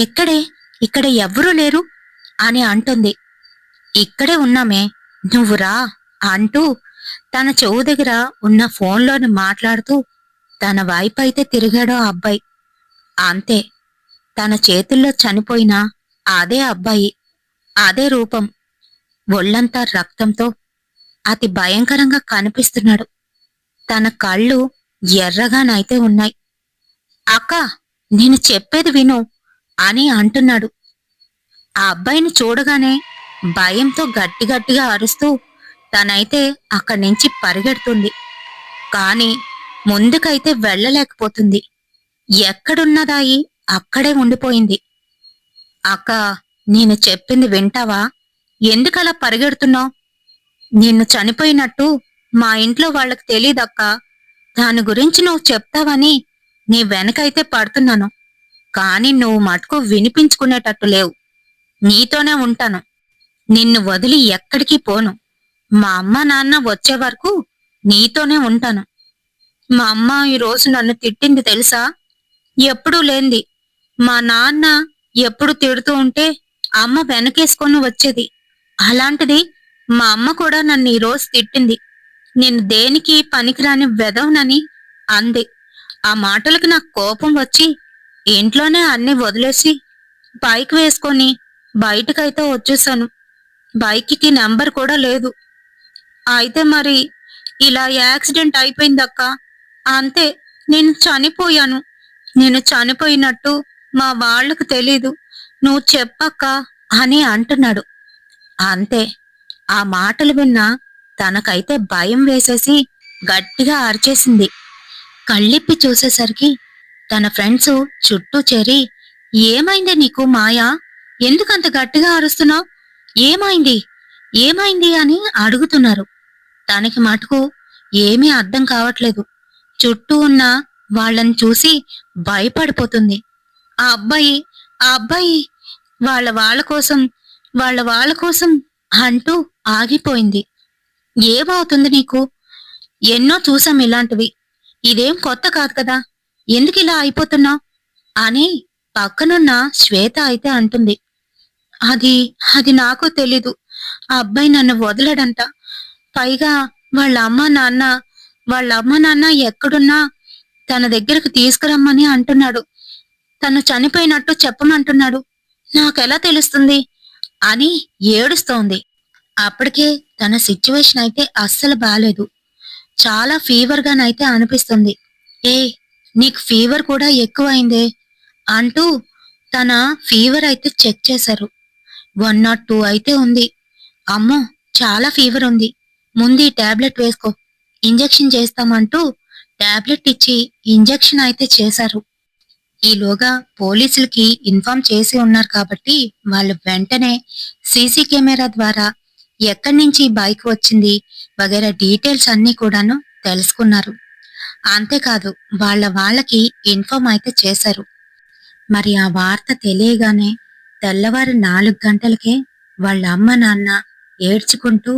ఎక్కడే? ఇక్కడ ఎవ్వరూ లేరు అని అంటుంది. ఇక్కడే ఉన్నామే, నువ్వు రా అంటూ తన చెవు దగ్గర ఉన్న ఫోన్లోని మాట్లాడుతూ తన వైపైతే తిరిగాడో ఆ అబ్బాయి. అంతే, తన చేతుల్లో చనిపోయిన అదే అబ్బాయి, అదే రూపం, ఒళ్ళంతా రక్తంతో అతి భయంకరంగా కనిపిస్తున్నాడు. తన కళ్ళు ఎర్రగానైతే ఉన్నాయి. అక్క, నేను చెప్పేది విను అని అంటున్నాడు. ఆ అబ్బాయిని చూడగానే భయంతో గట్టిగట్టిగా అరుస్తూ తనైతే అక్కడి నుంచి పరిగెడుతుంది. కాని ముందుకైతే వెళ్ళలేకపోతుంది. ఎక్కడున్నదాయి అక్కడే ఉండిపోయింది. అక్క, నేను చెప్పింది వింటావా? ఎందుకలా పరిగెడుతున్నావు? నిన్ను చనిపోయినట్టు మా ఇంట్లో వాళ్ళకి తెలీదక్కా. దాని గురించి నువ్వు చెప్తావని నీ వెనకైతే పడుతున్నాను. కాని నువ్వు మటుకు వినిపించుకునేటట్టు లేవు. నీతోనే ఉంటాను. నిన్ను వదిలి ఎక్కడికి పోను. మా అమ్మ నాన్న వచ్చే వరకు నీతోనే ఉంటాను. మా అమ్మ ఈరోజు నన్ను తిట్టింది తెలుసా? ఎప్పుడూ లేంది. మా నాన్న ఎప్పుడు తిడుతూ ఉంటే అమ్మ వెనకేసుకొని వచ్చేది. అలాంటిది మా అమ్మ కూడా నన్ను ఈరోజు తిట్టింది. నేను దేనికి పనికిరాని వెధవనని అంది. ఆ మాటలకు నాకు కోపం వచ్చి ఇంట్లోనే అన్ని వదిలేసి బైక్ వేసుకొని బయటకైతే వచ్చేసాను. బైక్కి నెంబర్ కూడా లేదు. అయితే మరి ఇలా యాక్సిడెంట్ అయిపోయిందక్క. అంతే, నేను చనిపోయాను. నేను చనిపోయినట్టు మా వాళ్లకు తెలీదు. నువ్వు చెప్పక్క అని అంటున్నాడు. అంతే, ఆ మాటలు విన్నా తనకైతే భయం వేసేసి గట్టిగా అరిచేసింది. కళ్ళిప్పి చూసేసరికి తన ఫ్రెండ్స్ చుట్టూ చేరి, ఏమైంది నీకు మాయా? ఎందుకంత గట్టిగా అరుస్తున్నావు? ఏమైంది ఏమైంది అని అడుగుతున్నారు. తనకి మటుకు ఏమీ అర్థం కావట్లేదు. చుట్టూ ఉన్న వాళ్ళని చూసి భయపడిపోతుంది. ఆ అబ్బాయి ఆ అబ్బాయి వాళ్ళ వాళ్ళ కోసం అంటూ ఆగిపోయింది. ఏమవుతుంది నీకు? ఎన్నో చూసాం ఇలాంటివి. ఇదేం కొత్త కాదు కదా, ఎందుకిలా అయిపోతున్నావు అని పక్కనున్న శ్వేత అయితే అంటుంది. అది అది నాకు తెలీదు. ఆ అబ్బాయి నన్ను వదలడంట. పైగా వాళ్ళ అమ్మ నాన్న ఎక్కడున్నా తన దగ్గరకు తీసుకురమ్మని అంటున్నాడు. తను చనిపోయినట్టు చెప్పమంటున్నాడు. నాకెలా తెలుస్తుంది అని ఏడుస్తోంది. అప్పటికే తన సిచ్యువేషన్ అయితే అస్సలు బాలేదు. చాలా ఫీవర్ గానైతే అనిపిస్తుంది. ఏ, నీకు ఫీవర్ కూడా ఎక్కువైందే అంటూ తన ఫీవర్ అయితే చెక్ చేశారు. 102 అయితే ఉంది. అమ్మో, చాలా ఫీవర్ ఉంది. ముందు ఈ టాబ్లెట్ వేసుకో, ఇంజెక్షన్ చేస్తామంటూ టాబ్లెట్ ఇచ్చి ఇంజెక్షన్ అయితే చేశారు. ఈలోగా పోలీసులకి ఇన్ఫార్మ్ చేసి ఉన్నారు కాబట్టి వాళ్ళు వెంటనే సీసీ కెమెరా ద్వారా ఎక్కడి నుంచి బైక్ వచ్చింది వగైరా డీటెయిల్స్ అన్ని కూడాను తెలుసుకున్నారు. అంతేకాదు వాళ్ళకి ఇన్ఫార్మ్ అయితే చేశారు. మరి ఆ వార్త తెలియగానే తెల్లవారు 4 గంటలకే వాళ్ళ అమ్మ నాన్న ఏడ్చుకుంటూ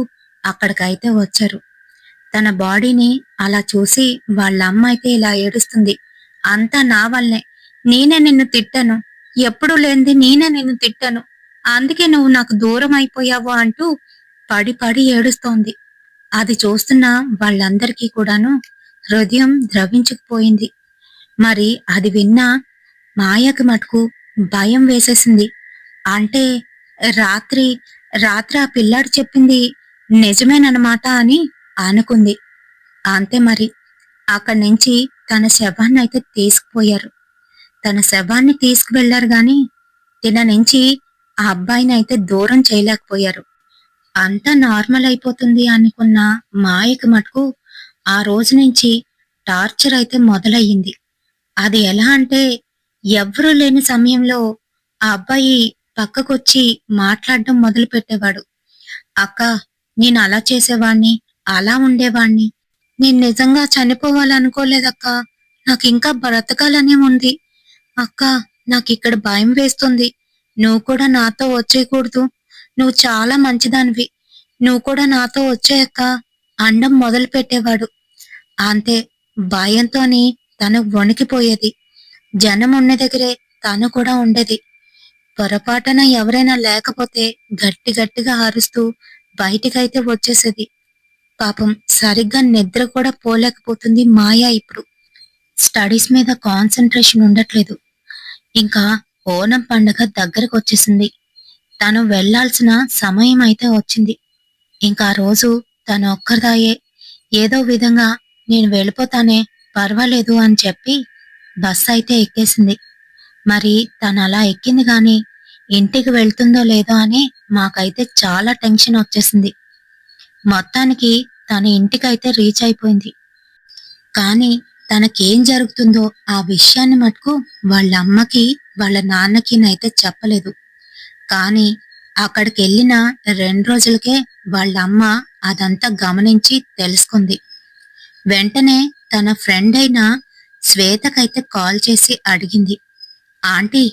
అక్కడికైతే వచ్చారు. తన బాడీని అలా చూసి వాళ్ళ అమ్మ అయితే ఇలా ఏడుస్తుంది. అంతా నా వల్లే, నేనే నిన్ను తిట్టాను. ఎప్పుడూ లేనిది నేనే నిన్ను తిట్టాను. అందుకే నువ్వు నాకు దూరం అయిపోయావు అంటూ పడి పడి ఏడుస్తోంది. అది చూస్తున్న వాళ్ళందరికీ కూడాను హృదయం ద్రవించుకుపోయింది. మరి అది విన్నా మాయకి మటుకు భయం వేసేసింది. అంటే రాత్రి రాత్రి ఆ పిల్లాడు చెప్పింది నిజమేనన్నమాట అని అనుకుంది. అంతే మరి. అక్కడి నుంచి తన శవాన్నయితే తీసుకుపోయారు. తన శవాన్ని తీసుకువెళ్లారు గాని తిన నుంచి ఆ అబ్బాయినయితే దూరం చేయలేకపోయారు. అంతా నార్మల్ అయిపోతుంది అనుకున్న మాయకి మటుకు ఆ రోజు నుంచి టార్చర్ అయితే మొదలయ్యింది. అది ఎలా అంటే ఎవ్వరూ లేని సమయంలో ఆ అబ్బాయి పక్కకొచ్చి మాట్లాడడం మొదలు పెట్టేవాడు. అక్క, నేను అలా చేసేవాణ్ణి, అలా ఉండేవాణ్ణి. నేను నిజంగా చనిపోవాలనుకోలేదక్క. నాకింకా బ్రతకాలనే ఉంది. అక్క, నాకిక్కడ భయం వేస్తుంది. నువ్వు కూడా నాతో వచ్చేయకూడదు. నువ్వు చాలా మంచిదానివి. నువ్వు కూడా నాతో వచ్చేయక్క అనడం మొదలు పెట్టేవాడు. అంతే, భయంతోని తను వణికిపోయేది. జనం ఉన్న దగ్గరే తను కూడా ఉండేది. పొరపాటున ఎవరైనా లేకపోతే గట్టి గట్టిగా అరుస్తూ బయటికైతే వచ్చేసేది. పాపం సరిగ్గా నిద్ర కూడా పోలేకపోతుంది మాయ ఇప్పుడు. స్టడీస్ మీద కాన్సన్ట్రేషన్ ఉండట్లేదు. ఇంకా ఓనం పండుగ దగ్గరకు వచ్చేసింది. తను వెళ్లాల్సిన సమయం అయితే వచ్చింది. ఇంకా ఆ రోజు తను ఒక్కరిదాయే ఏదో విధంగా నేను వెళ్ళిపోతానే, పర్వాలేదు అని చెప్పి బస్సు అయితే ఎక్కేసింది. మరి తను అలా ఎక్కింది గాని ఇంటికి వెళ్తుందో లేదో అని మాకైతే చాలా టెన్షన్ వచ్చేసింది. మొత్తానికి తన ఇంటికైతే రీచ్ అయిపోయింది. కానీ తనకేం జరుగుతుందో ఆ విషయాన్ని మటుకు వాళ్ళ అమ్మకి వాళ్ళ నాన్నకి నైతే చెప్పలేదు. కానీ అక్కడికి వెళ్ళిన 2 రోజులకే వాళ్ళ అమ్మ అదంతా గమనించి తెలుసుకుంది. వెంటనే తన ఫ్రెండ్ అయిన శ్వేతకైతే కాల్ చేసి అడిగింది, ఆంటీ,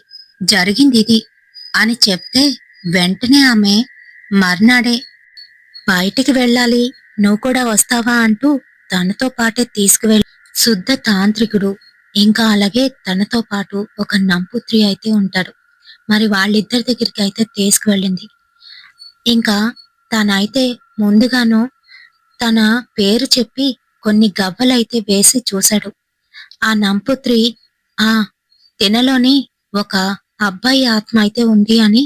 జరిగింది ఇది అని చెప్తే వెంటనే ఆమె మర్నాడే బయటికి వెళ్ళాలి, నువ్వు కూడా వస్తావా అంటూ తనతో పాటే తీసుకువెళ్ళి శుద్ధ తాంత్రికుడు ఇంకా అలాగే తనతో పాటు ఒక నంపుత్రి అయితే ఉంటాడు. మరి వాళ్ళిద్దరి దగ్గరికి అయితే తీసుకువెళ్ళింది. ఇంకా తనైతే ముందుగాను తన పేరు చెప్పి కొన్ని గవ్వలైతే వేసి చూశాడు. ఆ నంపుత్రి ఆ తినలోని ఒక అబ్బాయి ఆత్మ అయితే ఉంది అని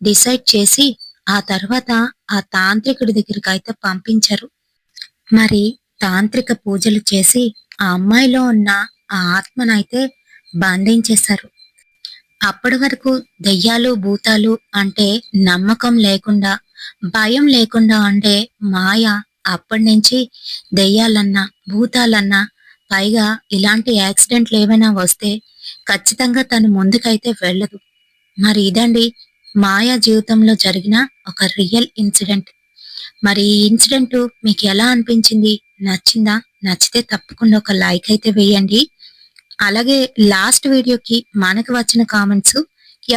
డిసైడ్ చేసి ఆ తర్వాత ఆ తాంత్రికుడి దగ్గరికి అయితే పంపించారు. మరి తాంత్రిక పూజలు చేసి ఆ అమ్మాయిలో ఉన్న ఆ ఆత్మనైతే బంధించేశారు. అప్పటి వరకు దెయ్యాలు భూతాలు అంటే నమ్మకం లేకుండా భయం లేకుండా ఉండే మాయ అప్పటి నుంచి దెయ్యాలన్నా భూతాలన్నా పైగా ఇలాంటి యాక్సిడెంట్లు ఏమైనా వస్తే ఖచ్చితంగా తను ముందుకైతే వెళ్ళదు. మరి ఇదండి మాయా జీవితంలో జరిగిన ఒక రియల్ ఇన్సిడెంట్. మరి ఈ ఇన్సిడెంట్ మీకు ఎలా అనిపించింది? నచ్చిందా? నచ్చితే తప్పకుండా ఒక లైక్ అయితే వేయండి. అలాగే లాస్ట్ వీడియోకి మనకు వచ్చిన కామెంట్స్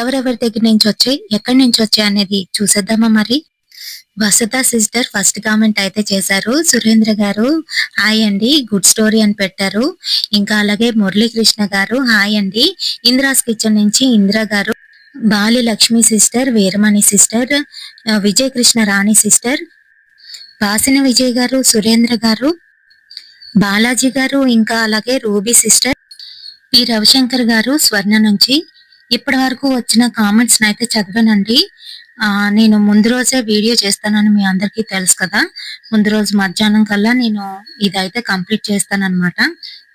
ఎవరెవరి దగ్గర నుంచి వచ్చాయి, ఎక్కడి నుంచి వచ్చాయి అనేది చూసేద్దామా మరి. వసుధ సిస్టర్ ఫస్ట్ కామెంట్ అయితే చేశారు. సురేంద్ర గారు హాయ్ అండి, గుడ్ స్టోరీ అని పెట్టారు. ఇంకా అలాగే మురళీకృష్ణ గారు హాయ్ అండి. ఇంద్రాస్ కిచెన్ నుంచి ఇందిరా గారు, Bali Lakshmi sister, Veeramani sister, Vijay Krishna Rani sister, Vasina Vijay గారు, సురేంద్ర గారు, బాలాజీ గారు, ఇంకా అలాగే రూబీ సిస్టర్, పి రవిశంకర్ గారు స్వర్ణ నుంచి. ఇప్పటి వరకు వచ్చిన కామెంట్స్ అయితే చదివానండి. నేను ముందు రోజే వీడియో చేస్తానని మీ అందరికీ తెలుసు కదా. ముందు రోజు మధ్యాహ్నం కల్లా నేను ఇదైతే కంప్లీట్ చేస్తానన్నమాట.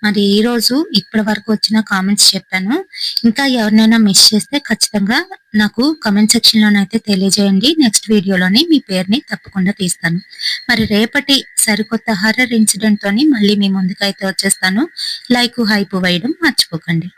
మరి ఈ రోజు ఇప్పటి వరకు వచ్చిన కామెంట్స్ చెప్పాను. ఇంకా ఎవరినైనా మిస్ చేస్తే ఖచ్చితంగా నాకు కమెంట్ సెక్షన్ లోనైతే తెలియజేయండి. నెక్స్ట్ వీడియోలోని మీ పేరుని తప్పకుండా తీస్తాను. మరి రేపటి సరికొత్త హర్రర్ ఇన్సిడెంట్ తోని మళ్ళీ మీ ముందుకైతే వచ్చేస్తాను. లైక్ హైప్ వేయడం మర్చిపోకండి.